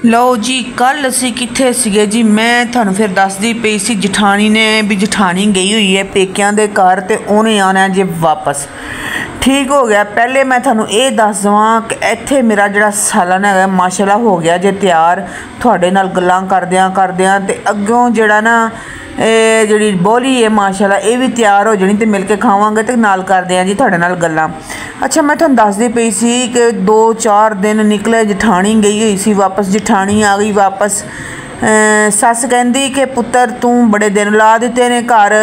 ਲਓ ਜੀ, ਕੱਲ ਅਸੀਂ ਕਿੱਥੇ ਸੀਗੇ ਜੀ। ਮੈਂ ਤੁਹਾਨੂੰ ਫਿਰ ਦੱਸਦੀ ਪਈ ਸੀ, ਜਠਾਣੀ ਨੇ ਵੀ ਜਠਾਣੀ ਗਈ ਹੋਈ ਹੈ ਪੇਕਿਆਂ ਦੇ ਘਰ ਤੇ ਉਹਨੇ ਆਉਣਾ ਜੇ ਵਾਪਸ। ਠੀਕ ਹੋ ਗਿਆ। ਪਹਿਲੇ ਮੈਂ ਤੁਹਾਨੂੰ ਇਹ ਦੱਸ ਦੇਵਾਂ ਕਿ ਇੱਥੇ ਮੇਰਾ ਜਿਹੜਾ ਸਾਲਨ ਹੈਗਾ ਮਾਸ਼ਾਅੱਲਾ ਹੋ ਗਿਆ ਜੇ ਤਿਆਰ। ਤੁਹਾਡੇ ਨਾਲ ਗੱਲਾਂ ਕਰਦਿਆਂ ਕਰਦਿਆਂ ਤੇ ਅੱਗੋਂ ਜਿਹੜਾ ਨਾ ਇਹ ਜਿਹੜੀ ਬੋਲੀ ਹੈ ਮਾਸ਼ਾਅੱਲਾ ਇਹ ਵੀ ਤਿਆਰ ਹੋ ਜਾਣੀ ਤੇ ਮਿਲ ਕੇ ਖਾਵਾਂਗੇ ਤੇ ਨਾਲ ਕਰਦੇ ਹਾਂ ਜੀ ਤੁਹਾਡੇ ਨਾਲ ਗੱਲਾਂ। ਅੱਛਾ, ਮੈਂ ਤੁਹਾਨੂੰ ਦੱਸਦੀ ਪਈ ਸੀ ਕਿ 2-4 ਦਿਨ ਨਿਕਲੇ, ਜਠਾਣੀ ਗਈ ਹੋਈ ਸੀ ਵਾਪਸ। ਜਠਾਣੀ ਆ ਗਈ ਵਾਪਸ। ਸੱਸ ਕਹਿੰਦੀ ਕਿ ਪੁੱਤਰ ਤੂੰ ਬੜੇ ਦਿਨ ਲਾ ਦਿੱਤੇ ਨੇ ਘਰ।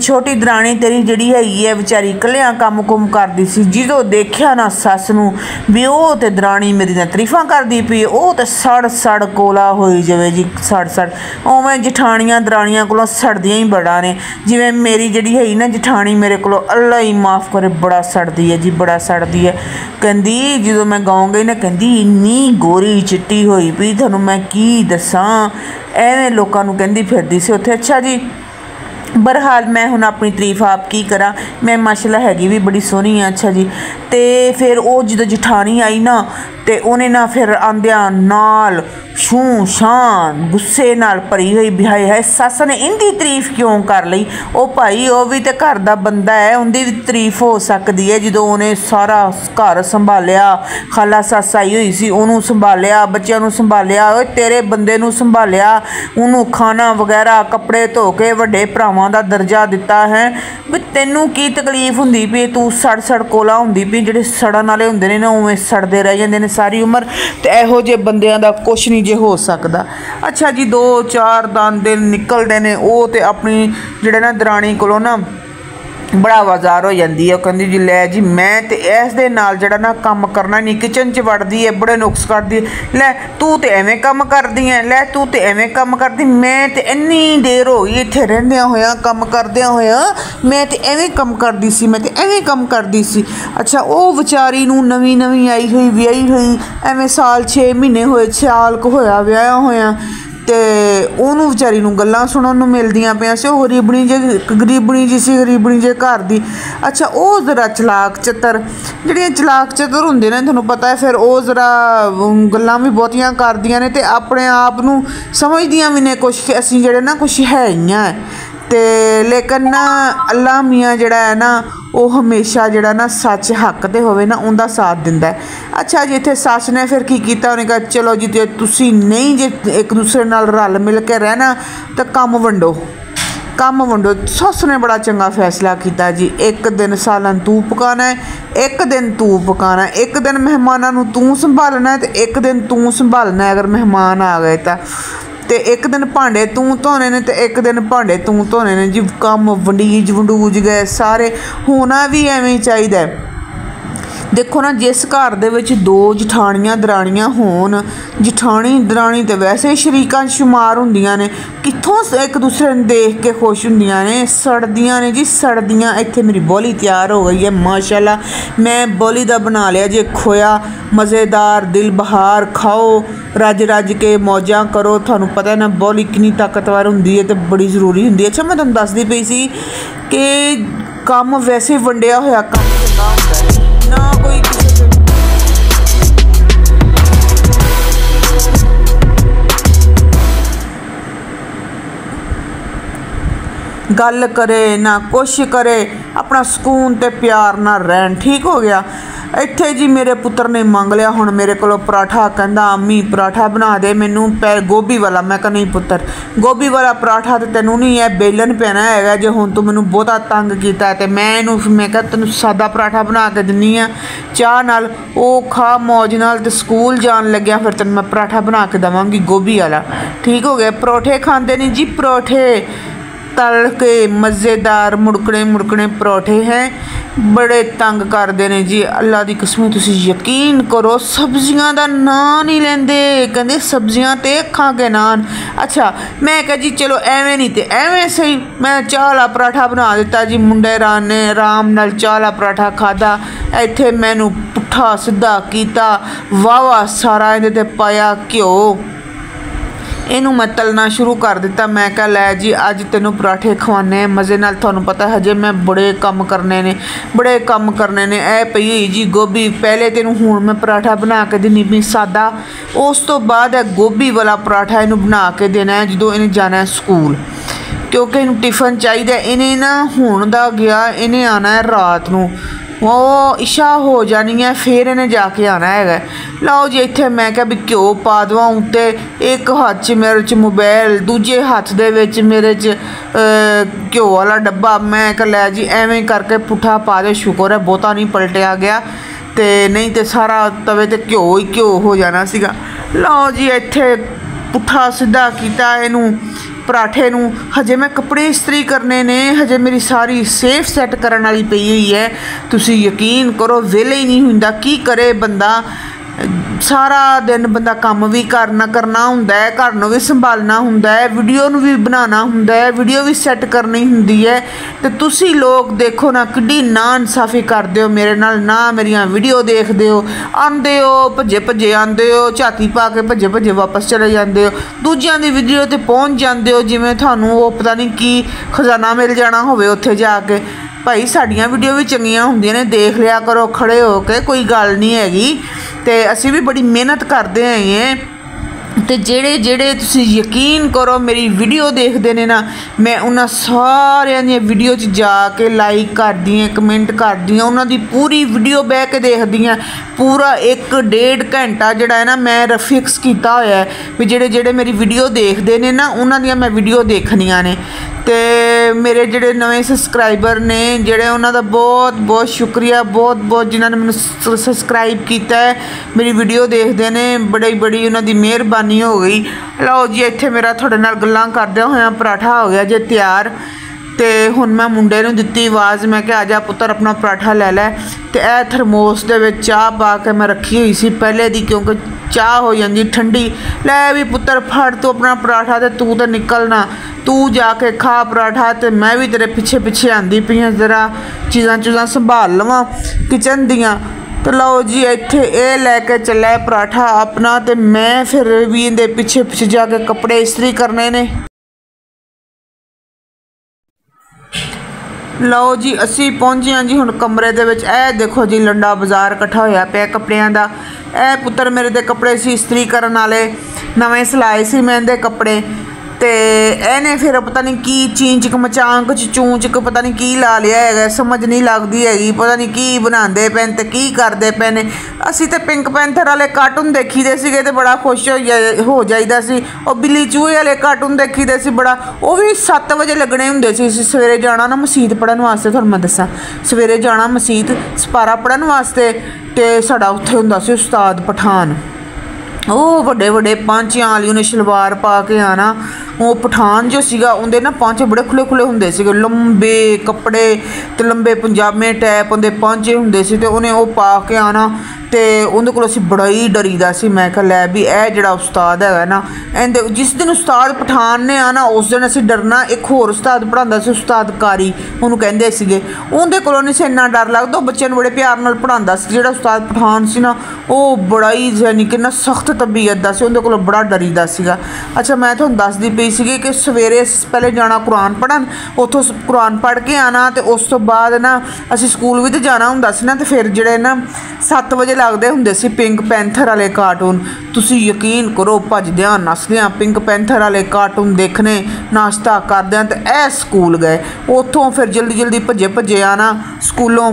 ਛੋਟੀ ਦਰਾਣੀ ਤੇਰੀ ਜਿਹੜੀ ਹੈਗੀ ਹੈ ਵਿਚਾਰੀ ਇਕੱਲਿਆਂ ਕੰਮ ਕੁੰਮ ਕਰਦੀ ਸੀ। ਜਦੋਂ ਦੇਖਿਆ ਨਾ ਸੱਸ ਨੂੰ ਵੀ ਉਹ ਤੇ ਦਰਾਣੀ ਮੇਰੀ ਦੀਆਂ ਤਾਰੀਫਾਂ ਕਰਦੀ ਪਈ, ਉਹ ਤਾਂ ਸੜ ਸੜ ਕੋਲਾ ਹੋਈ ਜਾਵੇ ਜੀ, ਸੜ ਸੜ। ਉਵੇਂ ਜਠਾਣੀਆਂ ਦਰਾਣੀਆਂ ਕੋਲੋਂ ਸੜਦੀਆਂ ਹੀ ਬੜਾ ਨੇ। ਜਿਵੇਂ ਮੇਰੀ ਜਿਹੜੀ ਹੈਗੀ ਨਾ ਜਠਾਣੀ ਮੇਰੇ ਕੋਲੋਂ ਅੱਲਾ ਹੀ ਮਾफ़ ਕਰੇ ਬੜਾ ਸੜਦੀ ਹੈ ਜੀ, ਬੜਾ ਸੜਦੀ ਹੈ। ਕਹਿੰਦੀ ਜਦੋਂ ਮੈਂ ਗਾਉਂ ਗਈ ਨਾ, ਕਹਿੰਦੀ ਇੰਨੀ ਗੋਰੀ ਚਿੱਟੀ ਹੋਈ ਪਈ ਤੁਹਾਨੂੰ ਮੈਂ ਕੀ ਦੱਸਾਂ, ਐਵੇਂ ਲੋਕਾਂ ਨੂੰ ਕਹਿੰਦੀ ਫਿਰਦੀ ਸੀ ਉੱਥੇ। ਅੱਛਾ ਜੀ, ਬਹਰਹਾਲ ਮੈਂ ਹੁਣ ਆਪਣੀ ਤਾਰੀਫ ਆਪ ਕੀ ਕਰਾਂ, ਮੈਂ ਮਾਸ਼ਾਅੱਲਾ ਹੈਗੀ ਵੀ ਬੜੀ ਸੋਹਣੀ ਆ। ਅੱਛਾ ਜੀ, ਤੇ ਫਿਰ ਉਹ ਜਦੋਂ ਜਠਾਣੀ ਆਈ ਨਾ ਤੇ ਉਹਨੇ ਨਾ ਫਿਰ ਆਂਦਿਆਂ ਨਾਲ ਛੂੰ ਛਾਂ ਗੁੱਸੇ ਨਾਲ ਭਰੀ ਹੋਈ ਬਿਹਾਈ ਹੈ। ਸੱਸ ਨੇ ਇਹਦੀ ਤਾਰੀਫ ਕਿਉਂ ਕਰ ਲਈ? ਉਹ ਭਾਈ ਉਹ ਵੀ ਤੇ ਘਰ ਦਾ ਬੰਦਾ ਹੈ, ਉਹਦੀ ਵੀ ਤਾਰੀਫ ਹੋ ਸਕਦੀ ਹੈ। ਜਦੋਂ ਉਹਨੇ ਸਾਰਾ ਘਰ ਸੰਭਾਲਿਆ, ਖਾਲਾ ਸੱਸ ਆਈ ਹੋਈ ਸੀ ਉਹਨੂੰ ਸੰਭਾਲਿਆ, ਬੱਚਿਆਂ ਨੂੰ ਸੰਭਾਲਿਆ, ਓਏ ਤੇਰੇ ਬੰਦੇ ਨੂੰ ਸੰਭਾਲਿਆ, ਉਹਨੂੰ ਖਾਣਾ ਵਗੈਰਾ ਕੱਪੜੇ ਧੋ ਕੇ ਵੱਡੇ ਭਰਾਵਾਂ ਦਾ ਦਰਜਾ ਦਿੱਤਾ ਹੈ। ਵੀ ਤੈਨੂੰ ਕੀ ਤਕਲੀਫ ਹੁੰਦੀ ਪਈ? ਤੂੰ ਸੜ ਸੜ ਕੋਲਾ ਹੁੰਦੀ ਪਈ। ਜਿਹੜੇ ਸੜਨ ਵਾਲੇ ਹੁੰਦੇ ਨੇ ਨਾ ਉਵੇਂ ਸੜਦੇ ਰਹਿ ਜਾਂਦੇ ਨੇ ਸਾਰੀ ਉਮਰ, ਤੇ ਇਹੋ ਜਿਹੇ ਬੰਦਿਆਂ ਦਾ ਕੁਛ ਨਹੀਂ ਜੇ ਹੋ ਸਕਦਾ। ਅੱਛਾ ਜੀ, 2-4 ਦਿਨ ਨਿਕਲਦੇ ਨੇ। ਉਹ ਤੇ ਆਪਣੀ ਜਿਹੜੇ ਨਾ ਦਰਾਣੀ ਕੋਲੋਂ ਨਾ ਬੜਾ ਬਾਜ਼ਾਰ ਹੋ ਜਾਂਦੀ ਹੈ। ਉਹ ਕਹਿੰਦੀ ਜੀ ਲੈ ਜੀ ਮੈਂ ਤੇ ਇਸ ਦੇ ਨਾਲ ਜਿਹੜਾ ਨਾ ਕੰਮ ਕਰਨਾ ਨਹੀਂ, ਕਿਚਨ 'ਚ ਵੜਦੀ ਹੈ, ਬੜੇ ਨੁਕਸ ਕਰਦੀ ਹੈ। ਲੈ ਤੂੰ ਤੇ ਐਵੇਂ ਕੰਮ ਕਰਦੀ ਹੈ, ਲੈ ਤੂੰ ਤੇ ਐਵੇਂ ਕੰਮ ਕਰਦੀ। ਮੈਂ ਤੇ ਇੰਨੀ ਦੇਰ ਹੋ ਗਈ ਇੱਥੇ ਰਹਿੰਦਿਆਂ ਹੋਇਆਂ, ਕੰਮ ਕਰਦਿਆਂ ਹੋਇਆਂ, ਮੈਂ ਤੇ ਐਵੇਂ ਕੰਮ ਕਰਦੀ ਸੀ, ਮੈਂ ਤੇ ਐਵੇਂ ਕੰਮ ਕਰਦੀ ਸੀ। ਅੱਛਾ, ਉਹ ਵਿਚਾਰੀ ਨੂੰ ਨਵੀਂ ਨਵੀਂ ਆਈ ਹੋਈ ਵਿਆਹੀ ਹੋਈ, ਐਵੇਂ ਸਾਲ 6 ਮਹੀਨੇ ਹੋਏ, ਸਾਲ ਕੁ ਹੋਇਆ ਵਿਆਹਿਆ ਹੋਇਆ, ਤੇ ਉਹਨੂੰ ਵਿਚਾਰੀ ਨੂੰ ਗੱਲਾਂ ਸੁਣਨ ਨੂੰ ਮਿਲਦੀਆਂ ਪਈਆਂ ਸੀ। ਉਹ ਗਰੀਬਣੀ ਜੇ ਗਰੀਬਣੀ ਜੀ ਸੀ, ਗਰੀਬਣੀ ਜੇ ਘਰ ਦੀ। ਅੱਛਾ, ਉਹ ਜ਼ਰਾ ਚਲਾਕ ਚਤਰ, ਜਿਹੜੀਆਂ ਚਲਾਕ ਚਤਰ ਹੁੰਦੇ ਨੇ ਤੁਹਾਨੂੰ ਪਤਾ ਹੈ, ਫਿਰ ਉਹ ਜ਼ਰਾ ਗੱਲਾਂ ਵੀ ਬਹੁਤੀਆਂ ਕਰਦੀਆਂ ਨੇ ਤੇ ਆਪਣੇ ਆਪ ਨੂੰ ਸਮਝਦੀਆਂ ਵੀ ਨੇ ਕੁਛ ਕਿ ਅਸੀਂ ਜਿਹੜੇ ਨਾ ਕੁਛ ਹੈਗੀਆਂ। ਤੇ ਲੇਕਿਨ ਅੱਲਾ ਮੀਆਂ ਜਿਹੜਾ ਹੈ ਨਾ ਉਹ ਹਮੇਸ਼ਾ ਜਿਹੜਾ ਨਾ ਸੱਚ ਹੱਕ 'ਤੇ ਹੋਵੇ ਨਾ ਉਹਦਾ ਸਾਥ ਦਿੰਦਾ। ਅੱਛਾ ਜੀ, ਇੱਥੇ ਸੱਸ ਨੇ ਫਿਰ ਕੀ ਕੀਤਾ, ਉਹਨੇ ਕਿਹਾ ਚਲੋ ਜੀ ਜੇ ਤੁਸੀਂ ਨਹੀਂ ਜੇ ਇੱਕ ਦੂਸਰੇ ਨਾਲ ਰਲ ਮਿਲ ਕੇ ਰਹਿਣਾ ਤਾਂ ਕੰਮ ਵੰਡੋ, ਕੰਮ ਵੰਡੋ। ਸੱਸ ਨੇ ਬੜਾ ਚੰਗਾ ਫੈਸਲਾ ਕੀਤਾ ਜੀ। ਇੱਕ ਦਿਨ ਸਾਲਨ ਤੂੰ ਪਕਾਉਣਾ, ਇੱਕ ਦਿਨ ਤੂੰ ਪਕਾਉਣਾ, ਇੱਕ ਦਿਨ ਮਹਿਮਾਨਾਂ ਨੂੰ ਤੂੰ ਸੰਭਾਲਣਾ ਤੇ ਇੱਕ ਦਿਨ ਤੂੰ ਸੰਭਾਲਣਾ ਅਗਰ ਮਹਿਮਾਨ ਆ ਗਏ ਤਾਂ, ਤੇ ਇੱਕ ਦਿਨ ਭਾਂਡੇ ਤੂੰ ਧੋਣੇ ਨੇ ਤੇ ਇੱਕ ਦਿਨ ਭਾਂਡੇ ਤੂੰ ਧੋਣੇ ਨੇ ਜੀ। ਕੰਮ ਵੰਡੀਜ ਵੰਡੂਜ ਗਏ ਸਾਰੇ। ਹੋਣਾ ਵੀ ਐਵੇਂ ਹੀ ਚਾਹੀਦਾ। ਦੇਖੋ ਨਾ, ਜਿਸ ਘਰ ਦੇ ਵਿੱਚ 2 ਜਠਾਣੀਆਂ ਦਰਾਣੀਆਂ ਹੋਣ, ਜਠਾਣੀ ਦਰਾਣੀ ਤਾਂ ਵੈਸੇ ਸ਼ਰੀਕਾਂ ਸ਼ੁਮਾਰ ਹੁੰਦੀਆਂ ਨੇ, ਕਿੱਥੋਂ ਇੱਕ ਦੂਸਰੇ ਨੂੰ ਦੇਖ ਕੇ ਖੁਸ਼ ਹੁੰਦੀਆਂ ਨੇ, ਸੜਦੀਆਂ ਨੇ ਜੀ, ਸੜਦੀਆਂ। ਇੱਥੇ ਮੇਰੀ ਬੋਲੀ ਤਿਆਰ ਹੋ ਗਈ ਹੈ ਮਾਸ਼ਾਅੱਲਾ। ਮੈਂ ਬੋਲੀ ਦਾ ਬਣਾ ਲਿਆ ਜੇ ਖੋਇਆ, ਮਜ਼ੇਦਾਰ ਦਿਲ ਬਹਾਰ ਖਾਓ, ਰੱਜ ਰੱਜ ਕੇ ਮੌਜਾਂ ਕਰੋ। ਤੁਹਾਨੂੰ ਪਤਾ ਨਾ ਬੋਲੀ ਕਿੰਨੀ ਤਾਕਤਵਰ ਹੁੰਦੀ ਹੈ ਤੇ ਬੜੀ ਜ਼ਰੂਰੀ ਹੁੰਦੀ ਹੈ। ਅੱਛਾ, ਮੈਂ ਤੁਹਾਨੂੰ ਦੱਸਦੀ ਪਈ ਸੀ ਕਿ ਕੰਮ ਵੈਸੇ ਵੰਡਿਆ ਹੋਇਆ ਕੰਮ ਚੰਗਾ ਹੁੰਦਾ ਹੈ ਨਾ, ਕੋਈ ਕਿਸੇ ਗੱਲ ਕਰੇ ਨਾ ਕੁਛ ਕਰੇ, ਆਪਣਾ ਸਕੂਨ ਤੇ ਪਿਆਰ ਨਾਲ ਰਹਿਣ। ਠੀਕ ਹੋ ਗਿਆ। ਇੱਥੇ ਜੀ ਮੇਰੇ ਪੁੱਤਰ ਨੇ ਮੰਗ ਲਿਆ ਹੁਣ ਮੇਰੇ ਕੋਲੋਂ ਪਰਾਠਾ। ਕਹਿੰਦਾ ਅੰਮੀ ਪਰਾਠਾ ਬਣਾ ਦੇ ਮੈਨੂੰ, ਗੋਭੀ ਵਾਲਾ। ਮੈਂ ਕਿਹਾ ਨਹੀਂ ਪੁੱਤਰ, ਗੋਭੀ ਵਾਲਾ ਪਰਾਠਾ ਤਾਂ ਤੈਨੂੰ ਨਹੀਂ ਹੈ, ਬੇਲਣ ਪੈਣਾ ਹੈਗਾ। ਜੇ ਹੁਣ ਤੂੰ ਮੈਨੂੰ ਬਹੁਤਾ ਤੰਗ ਕੀਤਾ ਤੇ ਮੈਂ ਕਿਹਾ ਤੈਨੂੰ ਸਾਦਾ ਪਰਾਠਾ ਬਣਾ ਕੇ ਦਿੰਦੀ ਹਾਂ ਚਾਹ ਨਾਲ, ਉਹ ਖਾ ਮੌਜ ਨਾਲ, ਤੇ ਸਕੂਲ ਜਾਣ ਲੱਗਿਆ ਫਿਰ ਤੈਨੂੰ ਮੈਂ ਪਰਾਠਾ ਬਣਾ ਕੇ ਦੇਵਾਂਗੀ ਗੋਭੀ ਵਾਲਾ। ਠੀਕ ਹੋ ਗਿਆ। ਪਰੌਠੇ ਖਾਂਦੇ ਨਹੀਂ ਜੀ, ਪਰੌਠੇ ਤਲ ਕੇ ਮਜ਼ੇਦਾਰ ਮੁੜਕਣੇ ਮੁੜਕਣੇ ਪਰੌਠੇ ਹੈ, ਬੜੇ ਤੰਗ ਕਰਦੇ ਨੇ ਜੀ। ਅੱਲਾ ਦੀ ਕਸਮ ਤੁਸੀਂ ਯਕੀਨ ਕਰੋ, ਸਬਜ਼ੀਆਂ ਦਾ ਨਾਂ ਨਹੀਂ ਲੈਂਦੇ, ਕਹਿੰਦੇ ਸਬਜ਼ੀਆਂ ਤੇ ਅੱਖਾਂ ਕੇ ਨਾਨ। ਅੱਛਾ, ਮੈਂ ਕਿਹਾ ਜੀ ਚਲੋ ਐਵੇਂ ਨਹੀਂ ਤੇ ਐਵੇਂ ਸਹੀ। ਮੈਂ ਚਾਹ ਵਾਲਾ ਪਰਾਠਾ ਬਣਾ ਦਿੱਤਾ ਜੀ। ਮੁੰਡੇ ਨੇ ਆਰਾਮ ਨਾਲ ਚਾਹ ਵਾਲਾ ਪਰਾਠਾ ਖਾਧਾ। ਇੱਥੇ ਮੈਨੂੰ ਪੁੱਠਾ ਸਿੱਧਾ ਕੀਤਾ, ਵਾਵਾ ਸਾਰਾ ਇਹਦੇ 'ਤੇ ਪਾਇਆ ਘਿਓ। ਇਹਨੂੰ मैं तलना शुरू कर दिता। मैं कहा लै जी अज तेनों पराठे खवाने मज़े नाल। तुहानूं पता हजे मैं बड़े काम करने ने ए पई हुई जी गोभी। पहले तेनों हुण मैं पराठा बना के देनी पई सादा, उस तो बाद गोभी वाला पराठा इनू बना के देना है जदों इन्हें जाना है स्कूल, क्योंकि इनू टिफन चाहिए। इन्हें ना हुण दा गया, इन्हें आना है रात नूं, वो इशा हो जानी है, फिर इन्हें जाके आना है। लो जी इत्थे मैं क्या भी घ्यो पा देवां उत्ते, एक हाथ च मेरे च मोबाइल, दूजे हाथ दे विच मेरे च घ्यो वाला डब्बा। मैं कहा लै जी एवें करके पुट्ठा पा दे, शुक्र है बहुता नहीं पलटिया गया, तो नहीं तो सारा तवे ते घ्यो ही घ्यो हो जाना सीगा। लो जी इत्थे पुट्ठा सीधा किया इनू पराठे नूं। हजे मैं कपड़े इस्त्री करने ने, हजे मेरी सारी सेफ सैट करन वाली पई हुई है। तुसी यकीन करो वेले ही नहीं हुंदा, की करे बंदा, सारा दिन बंदा काम भी करना हुंदा है, घर नूं भी संभालना हुंदा है, वीडियो नूं भी बनाना हुंदा है, वीडियो भी सैट करनी हुंदी है। ते तुसी लोग देखो ना किड्डी ना इंसाफी करदे हो मेरे नाल, ना मेरियां वीडियो देखदे हो, आंदे हो भज्जे भज्जे आंदे हो, झाती पा के भज्जे भज्जे वापस चले जांदे हो, दूजियां दी वीडियो ते पहुंच जांदे हो जिवें तुहानूं वो पता नहीं की खजाना मिल जाना होवे उत्थे जाके। भाई साड़ियाँ वीडियो भी चंगियां हुंदियां ने, देख लिया करो खड़े हो के, कोई गल नहीं हैगी। तो असी भी बड़ी मेहनत करते हैं। तो जेड़े जेड़े तुसी यकीन करो मेरी वीडियो देखते ने ना, मैं उन्होंने सारिया दी वीडियो च जाके लाइक कर दी, कमेंट कर दी, उन्होंने पूरी वीडियो बह के देखदी हाँ। पूरा 1-1.5 घंटा जड़ा है ना मैं फिक्स किया होया है भी जेड़े जेड़े मेरी वीडियो देखते हैं ना उन्होंने मैं वीडियो देखनिया ने। तो मेरे जेड़े नवे सबसक्राइबर ने जेड़े उन्होंने बहुत बहुत शुक्रिया, बहुत बहुत जिन्होंने मैंने सबसक्राइब किया है, मेरी वीडियो देखते हैं, बड़ी बड़ी उन्होंने मेहरबानी हो गई। लो जी इत्थे मेरा थोड़े नाल गल्लां करदे होया पराठा हो गया जे तैयार। तो हुण मैं मुंडे नूं दित्ती आवाज़, मैं क्या आजा पुत्तर अपना पराठा ले लै। तो यह थरमोस दे विच चाह पा के मैं रखी हुई सी पहले दी, क्योंकि चाह हो जाती ठंडी। लै भी पुत्तर फड़ तू अपना पराठा, तो तू तो निकलना, तू जाके खा पराठा, तो मैं भी तेरे पिछे पिछे आंदी पई हां, जरा चीज़ां चूज़ां संभाल लवां किचन दियां। तो लो जी इत्थे ये लैके चला है पराठा अपना, तो मैं फिर भी इहदे पिछे पिछे जाके कपड़े इस्त्री करने ने। लो जी असी पहुँचे हाँ जी हुण कमरे दे विच। ए देखो जी लंडा बाज़ार इकट्ठा होया पिया कपड़ियां दा। ए पुत्तर मेरे दे कपड़े सी इस्त्री करन वाले, नवें सिलाए सी मैं इहदे कपड़े। तो इहने फिर पता नहीं की चींचक मचांक चूंचक पता नहीं की ला लिया है, समझ नहीं लगती हैगी, पता नहीं की बनाते पे ते की करते पे ने। असी तो पिंक पैंथर वाले कार्टून देखी दे सीगे ते बड़ा खुश हो जाईदा सी। और बिल्ली चूहे वाले कार्टून देखी दे सी बड़ा, वो भी 7 वजे लगने होंदे सी। सवेरे जाना ना मसीत पढ़न वास्ते, तुहानूं मैं दसां सवेरे जाना मसीत सपारा पढ़न वास्ते, तो साडा उत्थे हुंदा सी उस्ताद पठान। वो बड़े बड़े पांचियां वाली उन्हें शलवार पा के आना। वो पठान जो सीगा उनके ना पांचे बड़े खुले खुले होंदे सीगे, लंबे कपड़े तो लंबे पंजाबे टाइप उनके पांचे होंदे सी, ते उन्हें वो पा के आना। तो उन्हें को असीं बड़ा ही डरीदा सी। मैं कहा लै भी यह जिहड़ा उस्ताद है ना, इहदे जिस दिन उस्ताद पठान ने आना उस दिन असीं डरना। एक होर उस्ताद पढ़ांदा सी, उस्ताद कारी उन्होंने कहंदे सीगे, उहदे कोलों नहीं सी इन्ना डर लगदा, बच्चों नूं बड़े प्यार नाल पढ़ांदा सी। जिहड़ा उस्ताद पठान सी ना वो बड़ा ही यानी कि ना सख्त तबीयत दा सी, उहदे कोलों बड़ा डरीदा सीगा। अच्छा मैं तुहानूं दसदी पई सीगी कि सवेरे पहले जाना कुरान पढ़न, उत्थों कुरान पढ़ के आना, तो उस तो बाद ना असीं स्कूल भी तो जाना हुंदा सी ना। तो फिर जिहड़े ना 7 वजे लगदे हुंदे सी पिंक पैंथर वाले कार्टून। तुसीं यकीन करो भजदियां नसदियां पिंक पैंथर वाले कार्टून देखने, नाश्ता करदियां ते ए स्कूल गए। उत्थों फिर जल्दी जल्दी भज्जे भज्जे आना स्कूलों,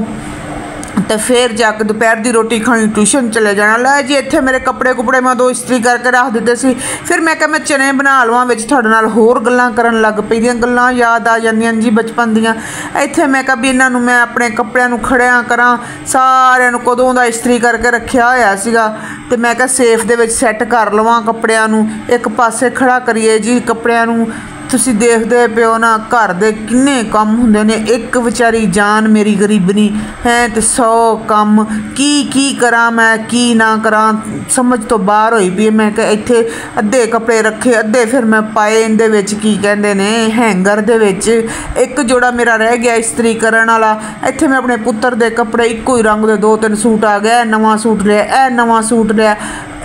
तो फिर जाके दोपहर की रोटी खानी, ट्यूशन चले जाना। लै जी इत्थे मेरे कपड़े कुपड़े मैं 2 इस्त्री करके रख दिते सी। फिर मैं क्या मैं चने बना लवां, विच तुहाडे नाल होर गल्लां करन लग पई, गल्लां याद आ जांदियां जी बचपन दियां। इत्थे मैं क्या भी इन्हां नूं मैं अपने कपड़िਆਂ नूं खड़िया करां, सारिਆਂ नूं कदों दा इस्त्री करके रखिया होया सीगा। ते मैं क्या सेफ दे विच सैट कर लवां कपड़िਆਂ नूं, एक पासे खड़ा करिए जी कपड़िਆਂ नूं। तुसी देखदे पिओ ना घर दे किन्ने कम हुंदे ने, एक विचारी जान मेरी गरीबनी है ते 100 कम की करा मैं की ना करा, समझ तो बाहर होई पई। मैं कि इत्थे अद्धे कपड़े रखे, अद्धे फिर मैं पाए इंदे विच की कहंदे ने हैंगर दे विच। एक जोड़ा मेरा रह गया इस्त्री करन वाला। इत्थे मैं अपने पुत्तर दे कपड़े इक्को ही रंग दे 2-3 सूट आ गए, नवां सूट लिया, ए नवां सूट लिया,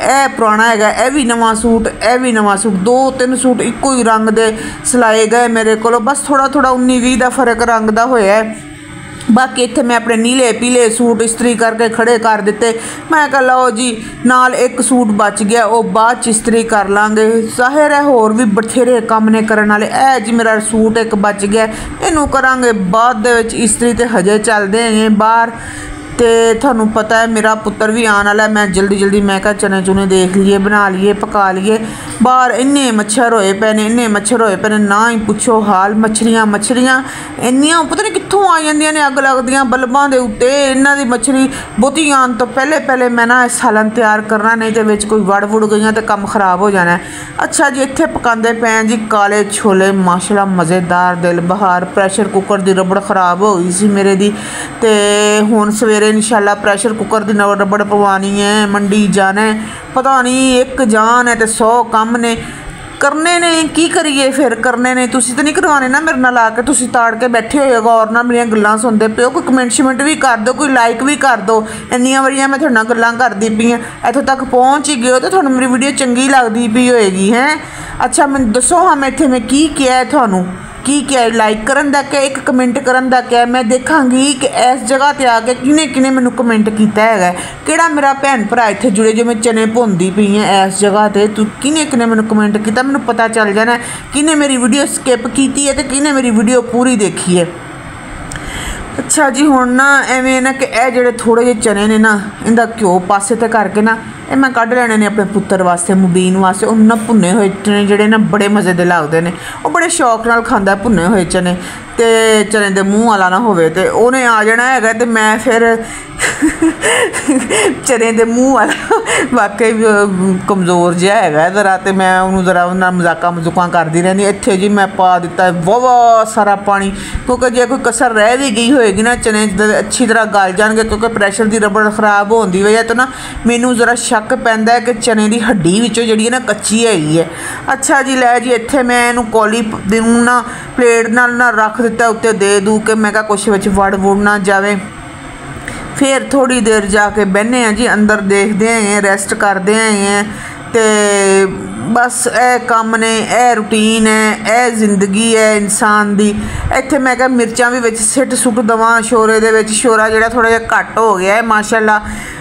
ए पुराना हैगा, ए भी नवां सूट, ए भी नवां सूट, 2-3 सूट इक्को ही रंग दे सिलाए गए मेरे को। बस थोड़ा थोड़ा 19-20 का फर्क रंग का होया है। बाकी इत्थे मैं अपने नीले पीले सूट इस्त्री करके खड़े कर दिते। मैं कहा लो जी नाल एक सूट बच गया, वो बाद इस्त्री कर लांगे, जाहिर है होर भी बथेरे काम ने करन वाले। ए जी मेरा सूट एक बच गया, इनू करांगे बाद दे विच इस्त्री, ते हजे चलदे हैं बाहर। तो थानू पता है मेरा पुत्र भी आने वाला है। मैं जल्दी मैं कहा चने चुने देख लिए, बना लिए, पका लिए। बाहर इन्ने मच्छर होए पे ने, इन्ने मच्छर होए पे ने, ना ही पुछो हाल। मच्छरियां इन्नियां पता नहीं कित्थों आ जांदियां ने, अग लगदियां बल्बां दे उत्ते। इन्हां दी मच्छरी बहुती आन तो पहले मैं ना सालन तैयार करना, नहीं तो विच कोई वड़ वुड़ गईयां तो काम खराब हो जाना है। अच्छा जी इत्थे पकांदे पे जी काले छोले, माशाल्लाह मज़ेदार, दिल बहार। प्रैशर कुकर दी रबड़ खराब हो गई सी मेरे दी, ते हुण सवेरे इंशाल्लाह प्रैशर कुकर की रबड़ पवानी है, मंडी जाना है। पता नहीं एक जान है तो 100 कम ने करने ने, की करिए फिर करने ने। तुसी तो नहीं करवाने ना मेरे नाल आके, तुसी ताड़ के बैठे हो गौर नाल मेरियां गल्लां सुनदे पिओ। कोई कमेंट शमेंट भी कर दो, कोई लाइक भी कर दो। इन्नियां वारियां मैं तुहाडे नाल गल्लां करदी पई आं, इत्थों तक पहुँच ही गए हो तो तुहानूं मेरी वीडियो चंगी लगदी पई होएगी हैं। अच्छा मैनूं दसो हाँ मैं इत्थे मैं की किया है तुहानूं, की क्या लाइक करन दा क्या, एक कमेंट करन दा क्या। मैं देखांगी कि इस जगह ते आके किने मैनू कमेंट किया है, किहड़ा मेरा भैन भरा इत्थे जुड़े जो मैं चने भुनदी पई हैं इस जगह ते। तू किने मैनू कमेंट किया, मैनू पता चल जाना किने मेरी वीडियो स्किप की है तो किने मेरी वीडियो पूरी देखी है। अच्छा जी हुण ना एवें ना कि ए जिहड़े थोड़े जे चने ने ना, इनका घ्यो पासे ते करके ना ये मैं कढ़ लैने ने अपने पुत्र वास्ते, मुबीन वास्ते। उन्होंने भुने हुए चने जिहड़े ना बड़े मज़े दे लगदे ने, वो बड़े शौक नाल खांदा भुने हुए चने। तो चने दे मूँह वाला ना होवे ते उन्हें आ जाना है। तो मैं फिर चने दे मूँह वाला वाकई कमज़ोर जिहा है ज़रा, तो मैं उन्होंने ज़रा उन्हें मजाका मजुका करती रहनी। इत्थे जी मैं पा दिता वाह सारा पानी, क्योंकि जे कोई कसर रह भी गई होएगी ना चने अच्छी तरह गल जाएंगे, क्योंकि प्रैशर की रबड़ खराब होने की वजह तो ना मैनू ज़रा शक पैंदा है कि चने की हड्डी विचों जिहड़ी है ना कच्ची हैगी है। अच्छा जी लै जी इत्थे मैं इनू कौली ना प्लेट नाल ना रख दिता उत्ते दे दू के, मैं कहा कुछ विच वड़ वुड़ ना जावे। फिर थोड़ी देर जाके बहने हैं जी अंदर, देखते हैं रेस्ट करते हैं। तो बस ए काम ने, ए रूटीन है, ए जिंदगी है इंसान दी। इत्थे मैं कहा मिर्चां भी विच सिट सुट दवां शोरे दे विच, शोरा जिहड़ा थोड़ा जिहा घट हो गया है माशाल्लाह।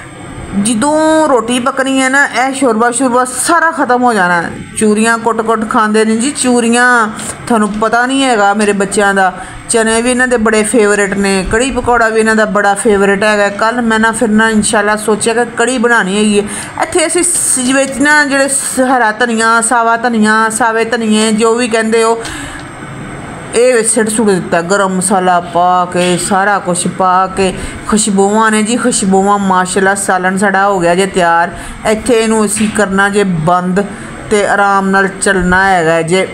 जदों रोटी पकनी है ना यह शोरबा शुरबा सारा ख़त्म हो जाना। चूरियाँ कुट खाते हैं जी, चूरियाँ थानू पता नहीं है मेरे बच्चों का। चने भी इन्हों के बड़े फेवरेट ने, कड़ी पकौड़ा भी इन्हों का बड़ा फेवरेट है। कल मैं ना फिर ना इंशाल्लाह सोचा कि कड़ी बनानी है। इत्थे असीं ना जिहड़े हरा धनिया, सावा धनिया, सावे धनिए जो भी कहते हो, ये सिट सुट दिता, गर्म मसाला पा के सारा कुछ पा के। खुशबुआं ने जी खुशबुआं, माशाल्लाह सालन साड़ा हो गया जे तैयार। इत्थे इनू असीं करना जे बंद ते आराम नाल चलना है जे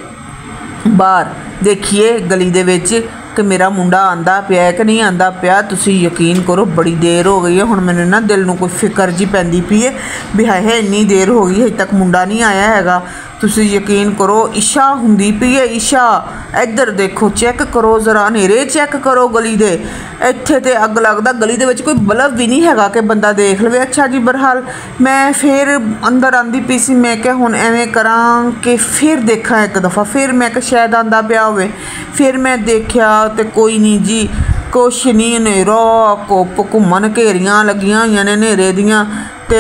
बाहर। देखिए गली दे विच कि मेरा मुंडा आंदा पिया कि नहीं आंदा पिया। तुसीं यकीन करो बड़ी देर हो गई है, हुण मैनूं ना दिल नूं कोई फिक्र जी पैंदी पई है भी हाय इन्नी देर हो गई अजे तक मुंडा नहीं आया हैगा। तुसीं यकीन करो इशा हुंदी पई है, इशा। इधर देखो चैक करो ज़रा, हनेरे चैक करो गली दे। इत्थे ते अग लगदा गली दे विच कोई बल्ब भी नहीं हैगा कि बंदा देख लवे। अच्छा जी बहरहाल मैं फिर अंदर आंदी पई सी, मैं क्या हुण एवें करां कि फिर देखा एक दफ़ा, फिर मैं कि शायद आंदा पिया होवे। फिर मैं देखा तो कोई नहीं जी, कुछ नहीं, हनेरा घुप घूमन घेरियां लगियां होईयां ने हनेरे दियां। तो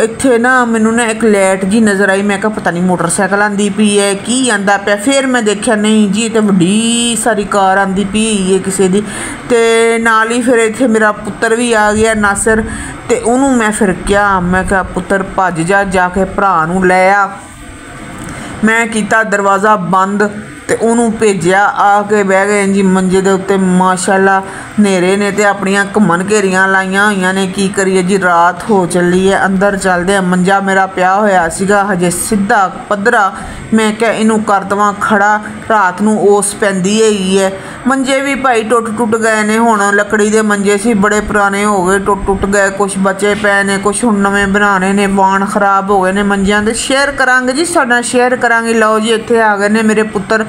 इत्थे ना मैनू ना एक लाइट जी नज़र आई, मैं कहा पता नहीं मोटरसाइकिल आंदी पई है की आंदा पिया। फिर मैं देखा नहीं जी तो वड्डी सारी कार आंदी पई है किसी दी। ते नाल ही फिर इत्थे मेरा पुत्र भी आ गया नासिर, ते उन्होंने मैं फिर क्या, मैं कहा पुत्र भज जा, जाके भरा नूं लै आ। मैं किया दरवाज़ा बंद ਤੇ ਉਹਨੂੰ ਭੇਜਿਆ। ਆ ਕੇ ਬਹਿ ਗਏ ਜੀ ਮੰਜੇ ਦੇ ਉੱਤੇ। ਮਾਸ਼ਾਅੱਲਾ ਹਨੇਰੇ ਨੇ ਤੇ ਆਪਣੀਆਂ ਘੁੰਮਣ ਘੇਰੀਆਂ ਲਾਈਆਂ ਹੋਈਆਂ ਨੇ। ਕੀ ਕਰੀਏ ਜੀ, ਰਾਤ ਹੋ ਚੱਲੀ ਹੈ। ਅੰਦਰ ਚੱਲਦੇ ਆ। ਮੰਜਾ ਮੇਰਾ ਪਿਆ ਹੋਇਆ ਸੀਗਾ ਹਜੇ ਸਿੱਧਾ ਪੱਧਰਾ। ਮੈਂ ਕਿਹਾ ਇਹਨੂੰ ਕਰ ਦੇਵਾਂ ਖੜਾ, ਰਾਤ ਨੂੰ ਓਸ ਪੈਂਦੀ ਹੈਗੀ ਹੈ। ਮੰਜੇ ਵੀ ਭਾਈ ਟੁੱਟ ਗਏ ਨੇ। ਹੁਣ ਲੱਕੜੀ ਦੇ ਮੰਜੇ ਸੀ, ਬੜੇ ਪੁਰਾਣੇ ਹੋ ਗਏ, ਟੁੱਟ ਗਏ। ਕੁਛ ਬਚੇ ਪਏ ਨੇ, ਕੁਛ ਹੁਣ ਨਵੇਂ ਬਣਾਉਣੇ ਨੇ। ਵਾਣ ਖਰਾਬ ਹੋ ਗਏ ਨੇ ਮੰਜਿਆਂ ਦੇ। ਸ਼ੇਅਰ ਕਰਾਂਗੇ ਜੀ, ਸਾਡਾ ਸ਼ੇਅਰ ਕਰਾਂਗੇ। ਲਓ ਜੀ ਇੱਥੇ ਆ ਗਏ ਨੇ ਮੇਰੇ ਪੁੱਤਰ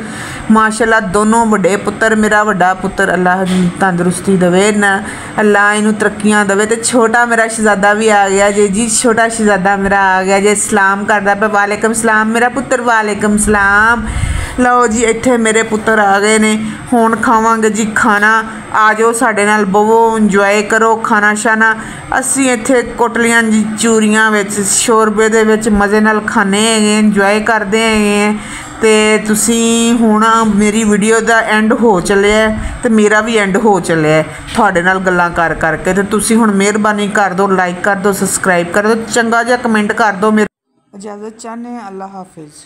ਮਾਸ਼ਾਅੱਲਾ, ਦੋਨੋਂ ਵੱਡੇ ਪੁੱਤਰ। ਮੇਰਾ ਵੱਡਾ ਪੁੱਤਰ ਅੱਲਾਹ ਤੰਦਰੁਸਤੀ ਦੇਵੇ ਨਾ, ਅੱਲਾਹ ਇਹਨੂੰ ਤਰੱਕੀਆਂ ਦੇਵੇ। ਤੇ ਛੋਟਾ ਮੇਰਾ ਸ਼ਹਿਜ਼ਾਦਾ ਵੀ ਆ ਗਿਆ ਜੀ। ਛੋਟਾ ਸ਼ਹਿਜ਼ਾਦਾ ਮੇਰਾ ਆ ਗਿਆ ਜੇ। ਸਲਾਮ ਕਰਦਾ ਪਿਆ। ਵਾਲੇਕਮ ਸਲਾਮ ਮੇਰਾ ਪੁੱਤਰ, ਵਾਲੇਕਮ ਸਲਾਮ। ਲਓ ਜੀ ਇੱਥੇ ਮੇਰੇ ਪੁੱਤਰ ਆ ਗਏ ਨੇ। ਹੁਣ ਖਾਵਾਂਗੇ ਜੀ ਖਾਣਾ। ਆ ਜਾਓ ਸਾਡੇ ਨਾਲ ਬਵੋ, ਇੰਜੋਏ ਕਰੋ ਖਾਣਾ ਸ਼ਾਨਾ। ਅਸੀਂ ਇੱਥੇ ਕੋਟਲੀਆਂ ਜੀ ਚੂਰੀਆਂ ਵਿੱਚ ਸ਼ੋਰਬੇ ਦੇ ਵਿੱਚ ਮਜ਼ੇ ਨਾਲ ਖਾਂਦੇ ਹੈਗੇ, ਇੰਜੋਏ ਕਰਦੇ ਹੈਗੇ। ਤੇ ਤੁਸੀਂ ਹੁਣ ਮੇਰੀ ਵੀਡੀਓ ਦਾ ਐਂਡ ਹੋ ਚੱਲਿਆ ਤੇ ਮੇਰਾ ਵੀ ਐਂਡ ਹੋ ਚੱਲਿਆ ਤੁਹਾਡੇ ਨਾਲ ਗੱਲਾਂ ਕਰ ਕਰਕੇ। ਤੇ ਤੁਸੀਂ ਹੁਣ ਮਿਹਰਬਾਨੀ ਕਰ ਦਿਓ, ਲਾਈਕ ਕਰ ਦਿਓ, ਸਬਸਕ੍ਰਾਈਬ ਕਰ ਦਿਓ, ਚੰਗਾ ਜਿਹਾ ਕਮੈਂਟ ਕਰ ਦਿਓ। ਮੇਰੀ ਇਜਾਜ਼ਤ ਚਾਹੁੰਦੇ ਹਾਂ। ਅੱਲਾ ਹਾਫਿਜ਼।